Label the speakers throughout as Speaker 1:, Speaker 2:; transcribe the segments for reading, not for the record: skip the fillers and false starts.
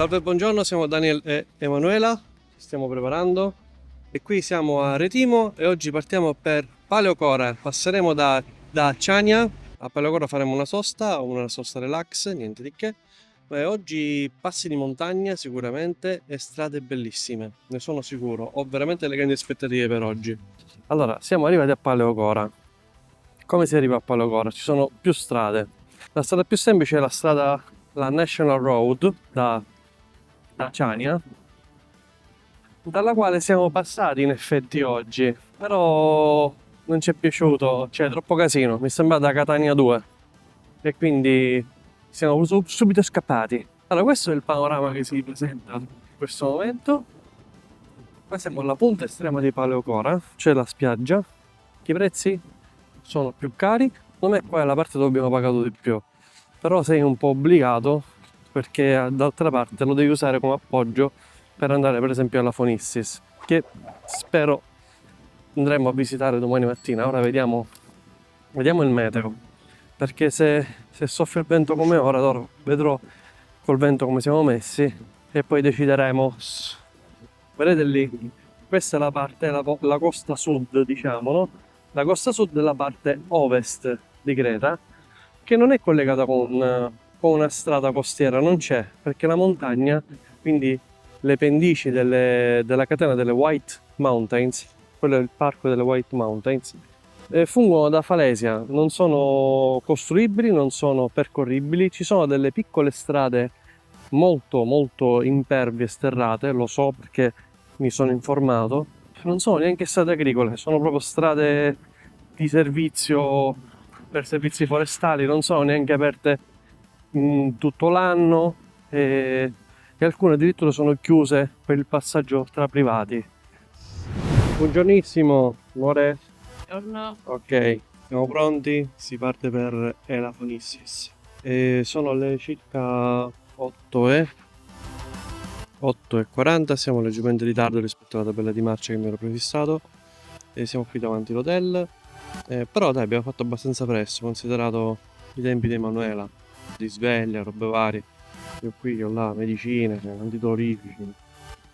Speaker 1: Salve, buongiorno, siamo Daniel e Emanuela, ci stiamo preparando e qui siamo a Retimo e oggi partiamo per Paleocora. Passeremo da Ciania a Paleocora, faremo una sosta relax, niente di che. E oggi passi di montagna sicuramente e strade bellissime, ne sono sicuro, ho veramente le grandi aspettative per oggi. Allora, siamo arrivati a Paleocora. Come si arriva a Paleocora? Ci sono più strade. La strada più semplice è la National Road da Ciania, dalla quale siamo passati in effetti oggi, però non ci è piaciuto, c'è troppo casino, mi sembra da Catania 2 e quindi siamo subito scappati. Allora, questo è il panorama che si presenta in questo momento. Qua siamo alla punta estrema di Paleocora, c'è la spiaggia, i prezzi sono più cari, non è qua è la parte dove abbiamo pagato di più, però sei un po' obbligato perché d'altra parte lo devi usare come appoggio per andare per esempio alla Fonissis, che spero andremo a visitare domani mattina. Ora vediamo il meteo, perché se soffia il vento come ora vedrò col vento come siamo messi e poi decideremo. Vedete lì, questa è la parte, la costa sud, diciamo, no? La costa sud è la parte ovest di Creta, che non è collegata con una strada costiera, non c'è, perché la montagna, quindi le pendici della catena delle White Mountains, quello è il parco delle White Mountains, fungono da falesia, non sono costruibili, non sono percorribili, ci sono delle piccole strade molto molto impervie, sterrate, lo so perché mi sono informato, non sono neanche strade agricole, sono proprio strade di servizio per servizi forestali, non sono neanche aperte tutto l'anno e alcune addirittura sono chiuse per il passaggio tra privati. Buongiornissimo, amore.
Speaker 2: Buongiorno.
Speaker 1: Ok, siamo pronti, si parte per Elafonissis. Sono le circa 8:40, siamo leggermente in ritardo rispetto alla tabella di marcia che mi ero prefissato e siamo qui davanti all'hotel, però dai, abbiamo fatto abbastanza presto, considerato i tempi di Emanuela, di sveglia, robe varie, io qui, io là, medicine, antidolorifici,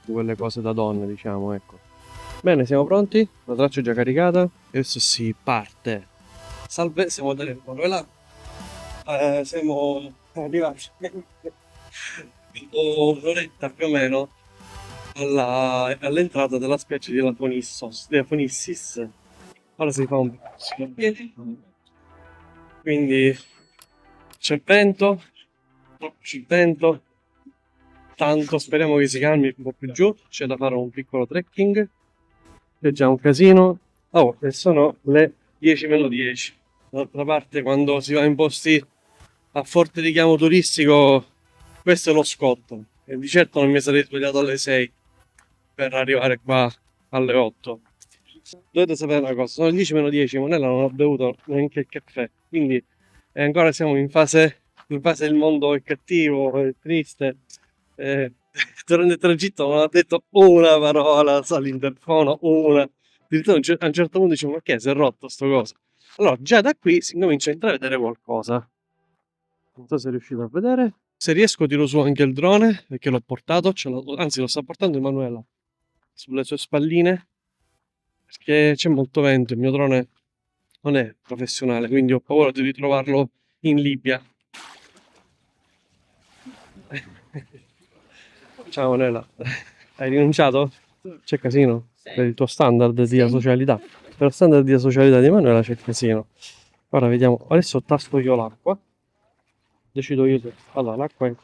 Speaker 1: quelle cose da donne, diciamo, ecco. Bene, siamo pronti, la traccia è già caricata e adesso si parte. Salve, siamo da Emanuela, siamo arrivati dopo un'oretta più o meno all'entrata della spiaggia di Afonissis. Ora si fa un po' a piedi, quindi c'è vento, c'è vento, tanto speriamo che si calmi un po' più giù, c'è da fare un piccolo trekking, c'è già un casino. Oh, e sono le 10 meno 10. D'altra parte, quando si va in posti a forte richiamo turistico, questo è lo scotto. E di certo non mi sarei svegliato alle 6 per arrivare qua alle 8. Dovete sapere una cosa, sono le 10 meno 10, Monella non ha bevuto neanche il caffè, quindi ancora siamo in fase il mondo è cattivo, è triste. Durante il tragitto non ha detto una parola all'interfono, una. Addirittura a un certo punto dicevo, ma che si è rotto sto coso? Allora, già da qui si comincia a intravedere qualcosa. Non so se riuscite a vedere. Se riesco tiro su anche il drone, perché l'ho portato, anzi lo sta portando Emanuela sulle sue spalline, perché c'è molto vento, il mio drone non è professionale, quindi ho paura di ritrovarlo in Libia. Ciao Emanuela, hai rinunciato? C'è casino? Per il tuo standard di asocialità. Per lo standard di asocialità di Emanuela c'è casino. Ora vediamo, adesso tasto io l'acqua. Decido io se. Allora, l'acqua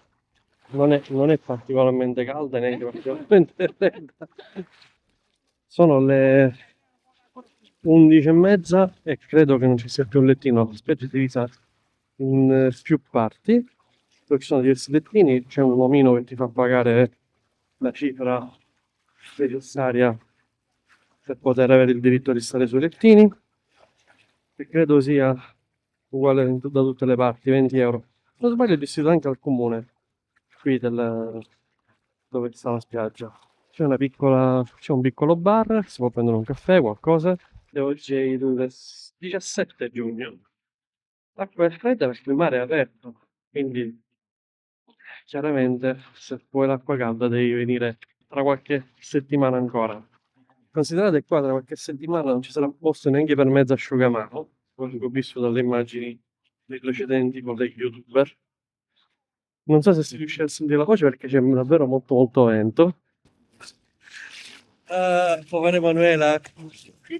Speaker 1: non è particolarmente calda neanche particolarmente fredda. Sono le 11:30 e credo che non ci sia più un lettino. La spiaggia è divisa in più parti, dove ci sono diversi lettini, c'è un omino che ti fa pagare la cifra necessaria per poter avere il diritto di stare sui lettini, che credo sia uguale da tutte le parti, 20 euro. Se non sbaglio è distribuito anche al comune, qui dove sta la spiaggia. C'è un piccolo bar, si può prendere un caffè, qualcosa. E oggi è il 17 giugno. L'acqua è fredda perché il mare è aperto, quindi chiaramente se vuoi l'acqua calda devi venire tra qualche settimana ancora. Considerate che qua tra qualche settimana non ci sarà posto neanche per mezzo asciugamano, quello che ho visto dalle immagini dei precedenti colleghi youtuber. Non so se si riesce a sentire la voce perché c'è davvero molto molto vento. Povera Emanuela,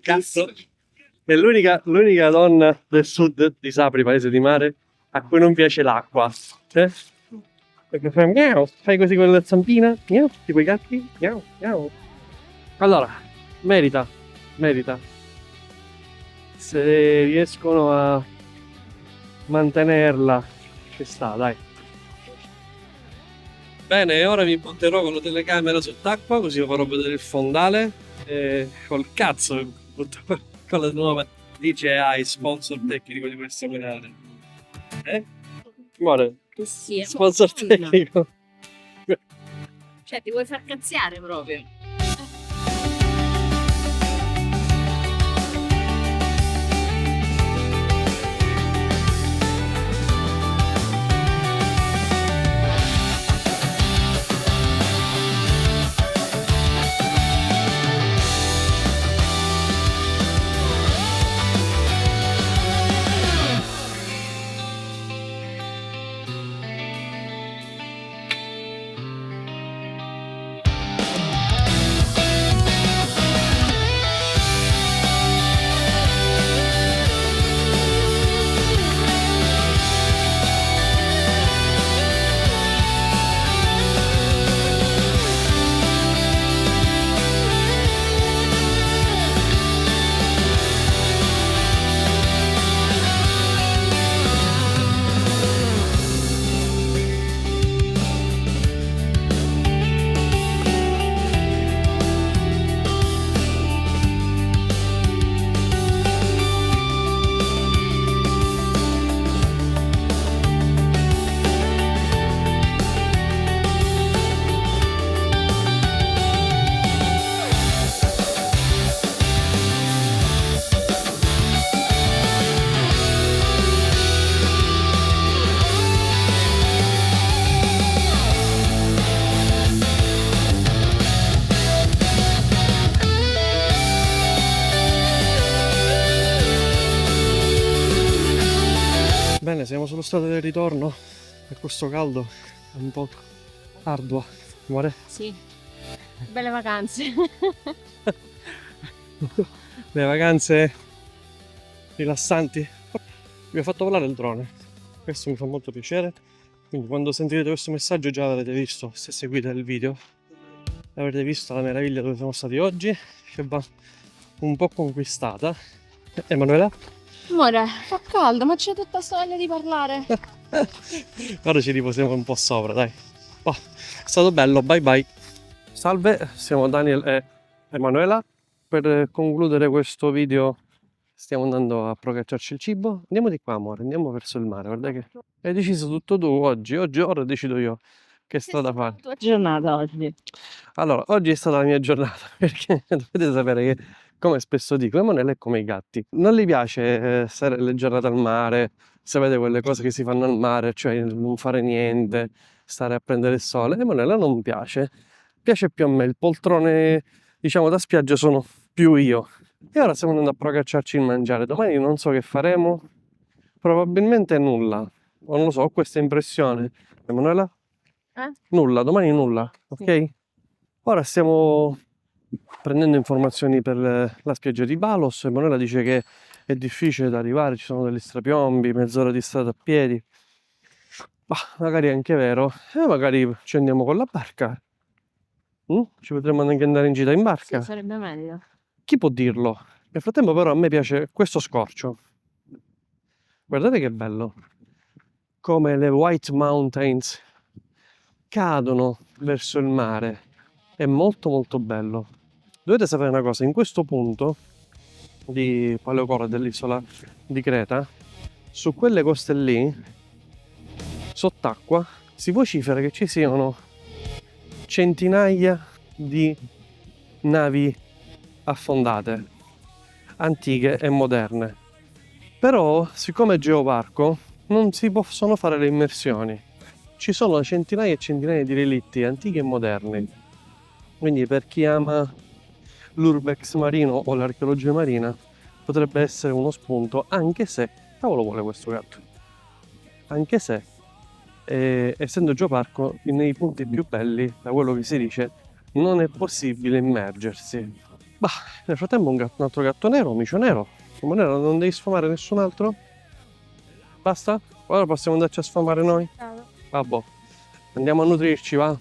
Speaker 1: cazzo, è l'unica donna del sud di Sapri, paese di mare, a cui non piace l'acqua. Perché fai miau, fai così con la zampina, miau, tipo i gatti, miau, miau. Allora, merita. Se riescono a mantenerla, ci sta, dai. Bene, ora mi butterò con la telecamera sott'acqua così vi farò vedere il fondale. Col cazzo, con la nuova DJI sponsor tecnico di questo canale. Amore,
Speaker 2: Sì,
Speaker 1: sponsor tecnico.
Speaker 2: cioè ti vuoi far cazziare proprio.
Speaker 1: Bene, siamo sullo stato del ritorno e questo caldo è un po' arduo, amore.
Speaker 2: Sì, belle vacanze.
Speaker 1: Le vacanze rilassanti. Vi ho fatto volare il drone, questo mi fa molto piacere. Quindi quando sentirete questo messaggio già l'avrete visto, se seguite il video. Avrete visto la meraviglia dove siamo stati oggi, che va un po' conquistata. Emanuela?
Speaker 2: Amore, fa caldo, ma c'è tutta sta voglia di parlare.
Speaker 1: Ora ci riposiamo un po' sopra, dai. Oh, è stato bello, bye bye. Salve, siamo Daniel e Emanuela. Per concludere questo video stiamo andando a procacciarci il cibo. Andiamo di qua, amore, andiamo verso il mare. Guarda che hai deciso tutto tu oggi. Ora decido io che strada fare.
Speaker 2: La tua giornata oggi.
Speaker 1: Allora, oggi è stata la mia giornata perché dovete sapere che, come spesso dico, Emanuele è come i gatti. Non gli piace stare le giornate al mare, sapete quelle cose che si fanno al mare, cioè non fare niente, stare a prendere il sole. Emanuele non piace, piace più a me. Il poltrone, diciamo, da spiaggia sono più io. E ora stiamo andando a procacciarci il mangiare. Domani non so che faremo, probabilmente nulla. O non lo so, ho questa impressione. Emanuela? Nulla, domani nulla, ok? Ora stiamo prendendo informazioni per la spiaggia di Balos. Emanuela dice che è difficile da arrivare, ci sono degli strapiombi, mezz'ora di strada a piedi. Bah, magari è anche vero, e magari ci andiamo con la barca. Ci potremmo anche andare in gita in barca.
Speaker 2: Sì, sarebbe meglio.
Speaker 1: Chi può dirlo? Nel frattempo però a me piace questo scorcio. Guardate che bello. Come le White Mountains cadono verso il mare. È molto molto bello. Dovete sapere una cosa, in questo punto di Paleocora dell'isola di Creta, su quelle coste lì, sott'acqua, si vocifera che ci siano centinaia di navi affondate, antiche e moderne. Però, siccome è geoparco, non si possono fare le immersioni. ci sono centinaia e centinaia di relitti antichi e moderni. Quindi per chi ama l'urbex marino o l'archeologia marina potrebbe essere uno spunto, anche se, cavolo vuole questo gatto, anche se essendo Geoparco nei punti più belli, da quello che si dice, non è possibile immergersi. Bah, nel frattempo un altro gatto nero, un micio nero. Come nero, non devi sfamare nessun altro? Basta? Ora possiamo andarci a sfamare noi? Vabbè, andiamo a nutrirci, va?